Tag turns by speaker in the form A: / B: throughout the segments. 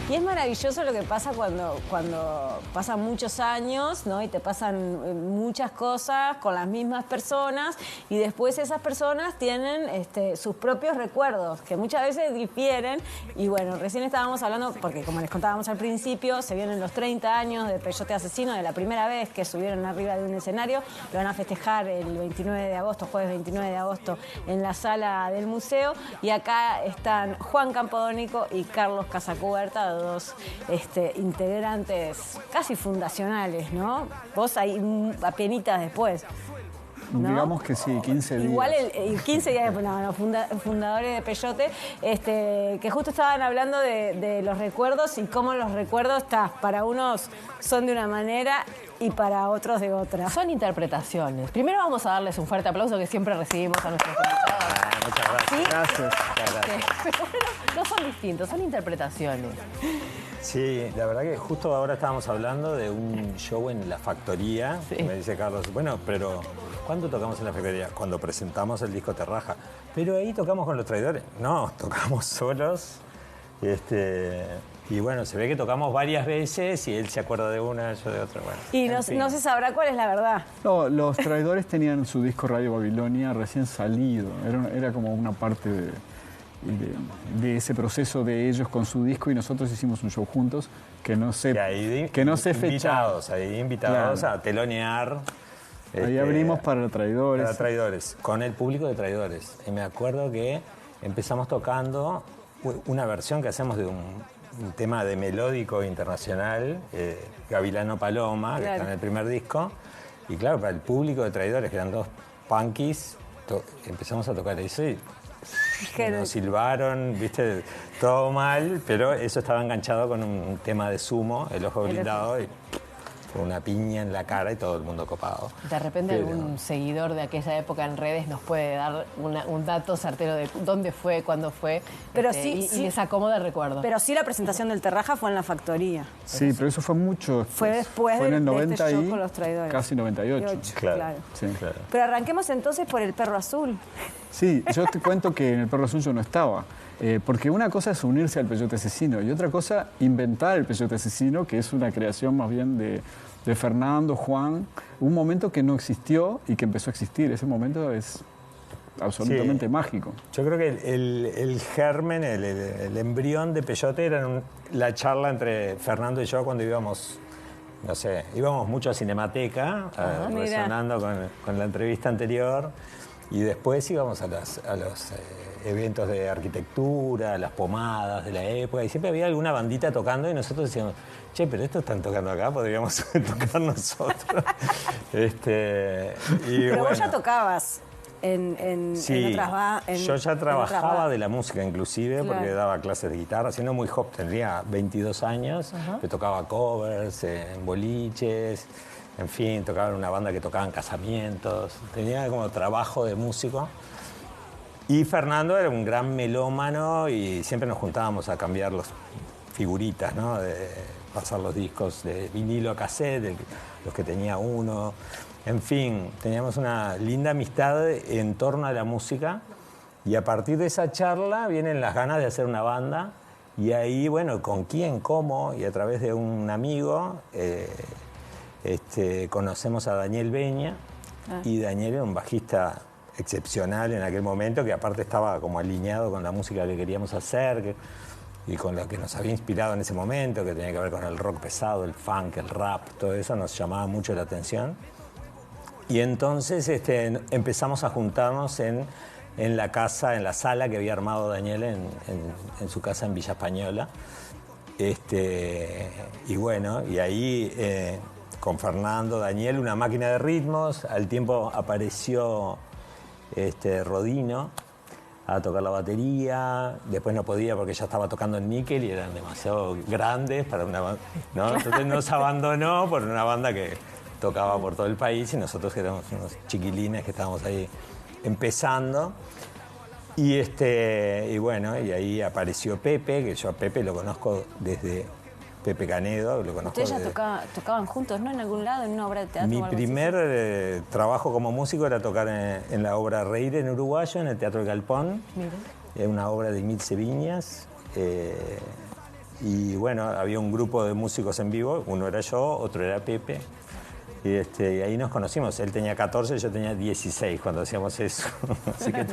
A: Y es maravilloso lo que pasa cuando pasan muchos años, ¿no? Y te pasan muchas cosas con las mismas personas y después esas personas tienen sus propios recuerdos, que muchas veces difieren. Y bueno, recién estábamos hablando, porque como les contábamos al principio, se vienen los 30 años de Peyote Asesino, de la primera vez que subieron arriba de un escenario. Lo van a festejar el 29 de agosto, jueves 29 de agosto, en la sala del museo. Y acá están Juan Campodónico y Carlos Casacuberta, dos integrantes casi fundacionales, ¿no? Vos ahí apenitas después, ¿no?
B: Digamos que sí, 15 días.
A: Igual el 15 días después, fundadores de Peyote, que justo estaban hablando de los recuerdos y cómo los recuerdos, para unos son de una manera y para otros de otra.
C: Son interpretaciones. Primero vamos a darles un fuerte aplauso que siempre recibimos a nuestros invitados.
D: Muchas gracias.
A: ¿Sí?
B: Gracias.
C: Pero bueno, no son distintos, son interpretaciones.
D: Sí, la verdad que justo ahora estábamos hablando de un show en La Factoría.
C: Sí.
D: Me dice Carlos, bueno, pero ¿cuándo tocamos en La Factoría? Cuando presentamos el disco Terraja. Pero ahí tocamos con Los Traidores. No, tocamos solos. Y bueno, se ve que tocamos varias veces y él se acuerda de una, yo de otra. Bueno,
A: Y
D: en fin.
A: no se sabrá cuál es la verdad.
B: No, Los Traidores tenían su disco Radio Babilonia recién salido. Era como una parte de ese proceso de ellos con su disco y nosotros hicimos un show juntos que no sé fechaba.
D: Ahí invitados
B: Claro.
D: a telonear.
B: Ahí abrimos para Traidores.
D: Para Traidores, con el público de Traidores. Y me acuerdo que empezamos tocando una versión que hacemos de un tema de melódico internacional, Gavilano Paloma, que está en el primer disco. Y claro, para el público de Traidores, que eran dos punkies, empezamos a tocar eso y nos silbaron, viste, todo mal, pero eso estaba enganchado con un tema de Sumo, El Ojo Blindado, y fue una piña en la cara y todo el mundo copado.
C: De repente algún seguidor de aquella época en redes nos puede dar un dato certero de dónde fue, cuándo fue,
A: Pero
C: y les acomoda el recuerdo.
A: Pero sí, la presentación del Terraja fue en La Factoría.
B: Sí, pero eso fue mucho después.
A: Fue después
B: Fue en el
A: de
B: 90
A: este show
B: y
A: con Los Traidores.
B: casi 98.
A: Claro.
B: Sí.
D: Claro.
A: Pero arranquemos entonces por El Perro Azul.
B: Sí, yo te cuento que en El Perro Azul yo no estaba. Porque una cosa es unirse al Peyote Asesino y otra cosa inventar el Peyote Asesino, que es una creación más bien de Fernando, Juan, un momento que no existió y que empezó a existir. Ese momento es absolutamente mágico.
D: Yo creo que el germen, el embrión de Peyote era la charla entre Fernando y yo cuando íbamos, no sé, íbamos mucho a Cinemateca, resonando con la entrevista anterior, y después íbamos a los eventos de arquitectura, las pomadas de la época, y siempre había alguna bandita tocando y nosotros decíamos, che, pero estos están tocando acá, podríamos tocar nosotros.
A: Pero vos ya tocabas en otras bandas.
D: Yo ya trabajaba de la música inclusive, porque daba clases de guitarra, siendo muy joven, tendría 22 años, me tocaba covers en boliches, en fin, tocaba en una banda que tocaba en casamientos, tenía como trabajo de músico. Y Fernando era un gran melómano y siempre nos juntábamos a cambiar las figuritas, ¿no? De pasar los discos de vinilo a cassette, los que tenía uno. En fin, teníamos una linda amistad en torno a la música y a partir de esa charla vienen las ganas de hacer una banda y ahí, bueno, con quién, cómo, y a través de un amigo conocemos a Daniel Beña y Daniel era un bajista excepcional en aquel momento, que aparte estaba como alineado con la música que queríamos hacer y con lo que nos había inspirado en ese momento, que tenía que ver con el rock pesado, el funk, el rap, todo eso nos llamaba mucho la atención. Y entonces empezamos a juntarnos en la casa, en la sala que había armado Daniel en su casa en Villa Española. Y bueno, y ahí con Fernando, Daniel, una máquina de ritmos, al tiempo apareció Rodino a tocar la batería, después no podía porque ya estaba tocando en níquel y eran demasiado grandes para una banda, ¿no? Entonces nos abandonó por una banda que tocaba por todo el país y nosotros éramos unos chiquilines que estábamos ahí empezando. Y bueno, y ahí apareció Pepe, que yo a Pepe lo conozco desde Pepe Canedo, lo conozco.
A: Ustedes ya tocaban juntos, ¿no? En algún lado, en una obra de teatro.
D: Mi primer trabajo como músico era tocar en la obra Reír en Uruguayo, en el Teatro del Galpón. Era una obra de Emil Viñas. y bueno, había un grupo de músicos en vivo, uno era yo, otro era Pepe. Y ahí nos conocimos. Él tenía 14, yo tenía 16 cuando hacíamos eso. Así que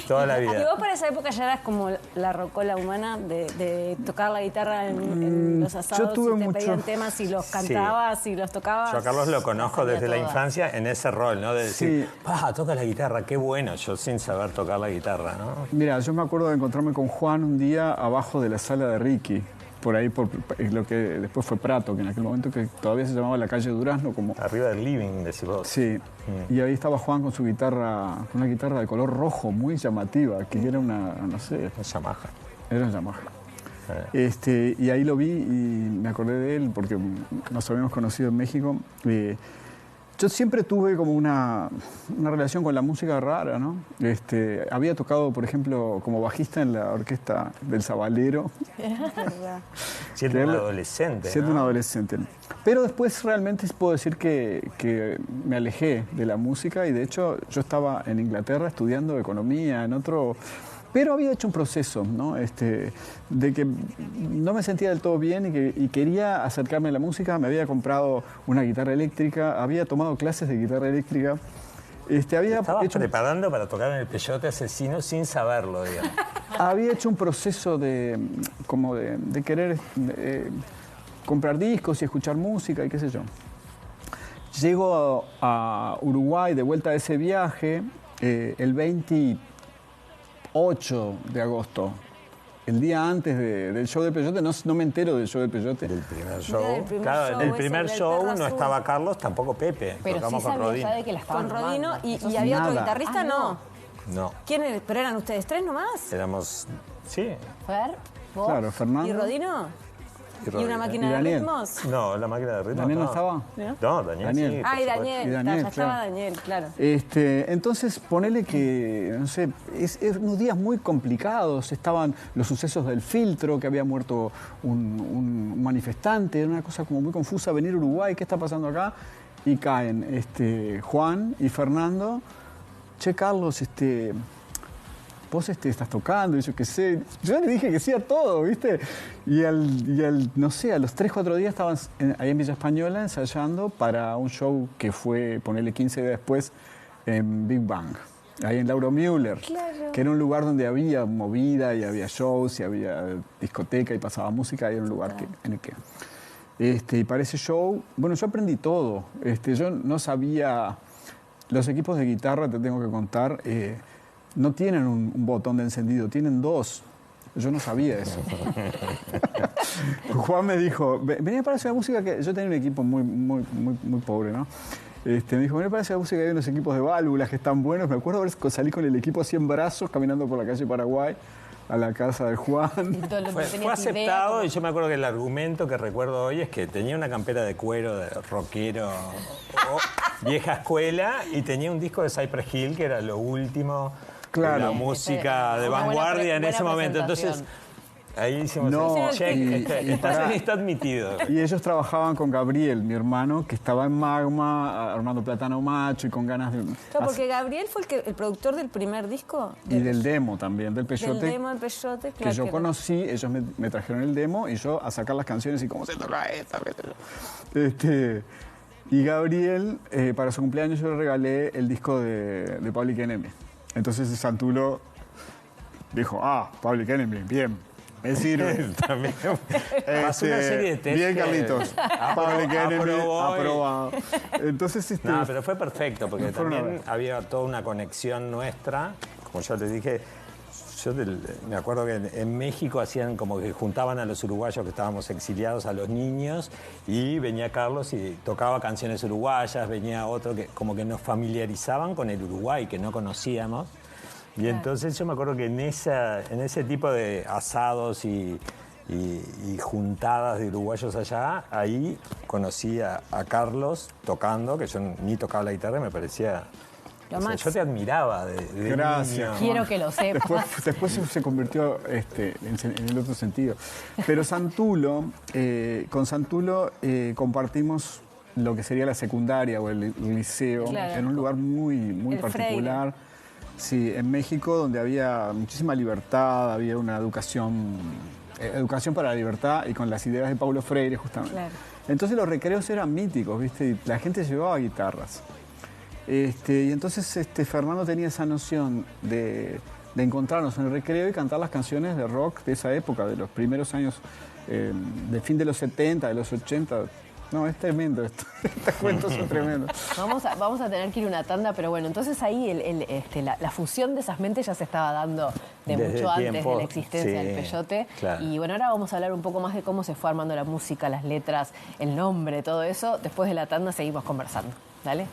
D: toda la vida.
A: ¿Y vos para esa época ya eras como la rocola humana de tocar la guitarra en los asados?
B: Yo tuve
A: y te
B: mucho...
A: pedían temas y los cantabas y los tocabas.
D: Yo a Carlos lo conozco desde la infancia en ese rol, ¿no? De decir, toca la guitarra, qué bueno. Yo sin saber tocar la guitarra, ¿no?
B: Mira, yo me acuerdo de encontrarme con Juan un día abajo de la sala de Ricky. Por ahí, por lo que después fue Prato, que en aquel momento que todavía se llamaba la calle Durazno, como...
D: Arriba del living, decís vos.
B: Sí, y ahí estaba Juan con su guitarra, con una guitarra de color rojo, muy llamativa, que era una, no sé...
D: Una Yamaha.
B: Era una Yamaha. Y ahí lo vi y me acordé de él, porque nos habíamos conocido en México. Yo siempre tuve como una relación con la música rara, ¿no? Había tocado, por ejemplo, como bajista en la orquesta del Sabalero.
D: Siendo un adolescente,
B: Siendo
D: ¿no?
B: un adolescente. Pero después realmente puedo decir que me alejé de la música y de hecho yo estaba en Inglaterra estudiando economía, en otro... Pero había hecho un proceso, ¿no? De que no me sentía del todo bien y quería acercarme a la música. Me había comprado una guitarra eléctrica, había tomado clases de guitarra eléctrica.
D: Estabas preparando para tocar en el Peyote Asesino sin saberlo, digamos.
B: Había hecho un proceso de querer comprar discos y escuchar música y qué sé yo. Llego a Uruguay de vuelta de ese viaje el 28 de agosto, el día antes del show de Peyote. No me entero del show de Peyote.
D: Del primer show.
A: Claro,
D: el primer show no estaba Carlos, tampoco Pepe.
C: Pero
D: tocamos
C: sí
D: con Rodino.
C: sabía de que la estaban
A: Con Rodino
C: armando.
A: y había otro
B: Nada.
A: guitarrista, no.
D: No,
A: ¿Quién era? ¿Pero eran ustedes tres nomás?
D: éramos... Sí.
C: Fer, vos.
B: Claro, Fernando.
A: ¿Y Rodino? ¿Y una
D: Rodino.
A: máquina
B: ¿Y
A: de
B: Daniel?
A: ritmos?
D: No, la máquina de ritmo.
B: ¿Daniel no estaba?
D: No, Daniel,
B: Daniel.
D: sí. por
A: Ah, y
D: supuesto.
A: Daniel,
B: Y Daniel,
A: ya estaba
B: claro.
A: Daniel, claro.
B: Entonces, ponele que, no sé, es unos días muy complicados. Estaban los sucesos del Filtro, que había muerto un manifestante. Era una cosa como muy confusa. Venir a Uruguay, ¿qué está pasando acá? Y caen Juan y Fernando. Che, Carlos, vos estás tocando, y yo qué sé. Yo le dije que sí a todo, ¿viste? Y no sé, a los 3, 4 días estaban ahí en Villa Española ensayando para un show que fue, ponerle 15 días después, en Big Bang, ahí en Lauro Müller.
A: Claro.
B: Que era un lugar donde había movida y había shows y había discoteca y pasaba música, y era un lugar en el que... y para ese show, bueno, yo aprendí todo. Yo no sabía... Los equipos de guitarra, te tengo que contar... no tienen un botón de encendido, tienen 2. Yo no sabía eso. Juan me dijo, venía para hacer música, que yo tenía un equipo muy pobre, ¿no? Me dijo, venía para hacer música, que hay unos equipos de válvulas que están buenos. Me acuerdo salí con el equipo así en brazos, caminando por la calle Paraguay, a la casa de Juan.
D: Fue aceptado, y yo me acuerdo que el argumento que recuerdo hoy es que tenía una campera de cuero de rockero vieja escuela, y tenía un disco de Cypress Hill que era lo último de la música de vanguardia en ese momento. Entonces ahí hicimos el check, está admitido.
B: Y ellos trabajaban con Gabriel, mi hermano, que estaba en Magma, armando Plátano Macho y con ganas de...
A: Claro, porque Gabriel fue el productor del primer disco.
B: Y del demo también, del Peyote.
A: Del demo del Peyote, claro.
B: Que yo conocí, ellos me trajeron el demo y yo a sacar las canciones y cómo se toca esta. Y Gabriel, para su cumpleaños yo le regalé el disco de Public Enemy. Entonces Santulo dijo, Public Enemy, bien, me sirve.
D: También pasó una serie de test.
B: Bien, Carlitos. Public Enemy, aprobado. Entonces,
D: No, pero fue perfecto, porque también había toda una conexión nuestra. Como yo les dije, yo me acuerdo que en México hacían como que juntaban a los uruguayos que estábamos exiliados, a los niños, y venía Carlos y tocaba canciones uruguayas, venía otro que como que nos familiarizaban con el Uruguay que no conocíamos. Y entonces yo me acuerdo que en ese tipo de asados y juntadas de uruguayos allá, ahí conocí a Carlos tocando, que yo ni tocaba la guitarra y me parecía... yo te admiraba de
B: Gracias.
D: niño.
C: Quiero que lo sepas.
B: Después se convirtió en el otro sentido. Pero Santulo, con Santulo compartimos lo que sería la secundaria o el liceo,
A: claro,
B: en un lugar muy particular. Sí, en México, donde había muchísima libertad, había una educación Educación para la Libertad y con las ideas de Paulo Freire, justamente.
A: Claro.
B: Entonces los recreos eran míticos, ¿viste? Y la gente llevaba guitarras. Y entonces Fernando tenía esa noción de encontrarnos en el recreo y cantar las canciones de rock de esa época, de los primeros años, del fin de los 70, de los 80. No, es tremendo esto. Estos cuentos son tremendos.
C: Vamos a tener que ir una tanda, pero bueno, entonces ahí la fusión de esas mentes ya se estaba dando
D: Desde
C: mucho antes
D: tiempo,
C: de la existencia
D: sí,
C: del peyote.
D: claro.
C: Y bueno, ahora vamos a hablar un poco más de cómo se fue armando la música, las letras, el nombre, todo eso. Después de la tanda seguimos conversando. ¿Dale?